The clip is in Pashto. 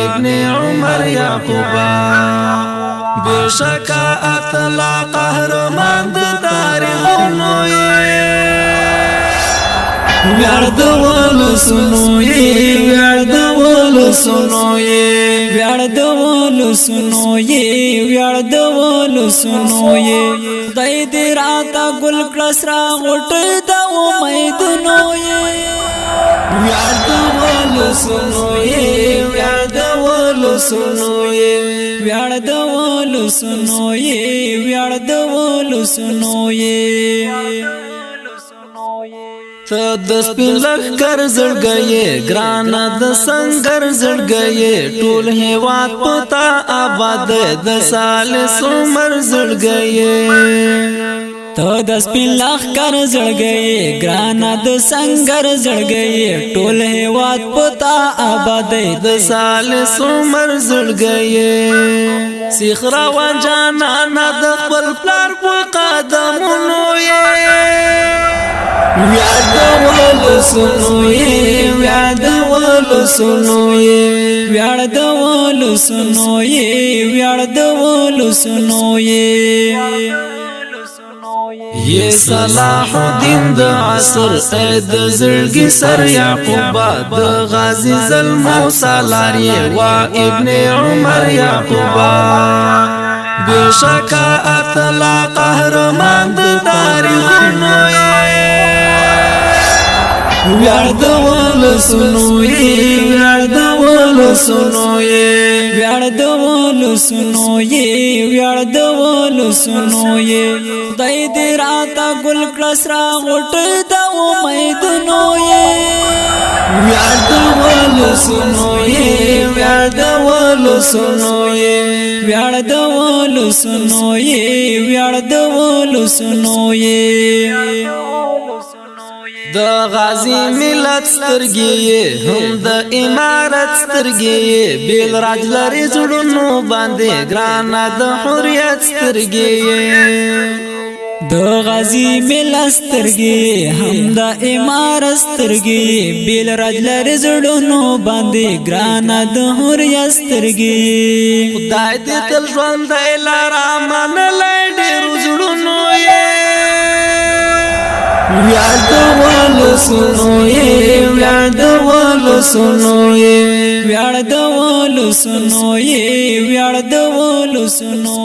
ابن عمر یعقوبا بشکا اتلا قهرمان د تاریخونو ویار د ولسونو ویار د ولسونو ویار د ولسونو ویار د ولسونو خدای دې راته ګل کړه سره غوټه د امیدونو ویار د ولسونو ویار د ولسونو ویار د ولسونو ویار د ولسونو ته د سپین لښکر زړګی ګرانه د سنگر زړګی ټول هیواد پتا آباد د سالس عمر زړګی ته د سپین لښکر زړګی ګرانه د سنگر زړګی ټول هیواد پتا آباد د سالس عمر زړګی سیخرا و جانا د خپل پلار په قدمونو ویار د ولسونو ویار د ولسونو ویار د ولسونو ویار د ولسونو یہ صلاح الدین د عصر د زړګي سر یعقوبا د غازی زلمو سالاری و ابن عمر یعقوبا بشکا اتلا قهرمان د تاریخونو ویار د ولسونو ویار د ولسونو ویار د ولسونو ویار د ولسونو خدای دې راته ګل کړه سره غوټه د امیدونو ویار د ولسونو ویار د ولسونو ویار د ولسونو ویار د ولسونو د غازی ملت سترګې هم د امارت سترګې بیل راج لري زړونو باندې ګرانه د حریت سترګې د غازی ملت سترګې هم د امارت سترګې بیل راج لري زړونو باندې ګرانه د حریت سترګې خدای دې تل ژوندی لاره منلی ډېرو زړونو ویار د ولسونو ویار د ولسونو ویار د ولسونو ویار د ولسونو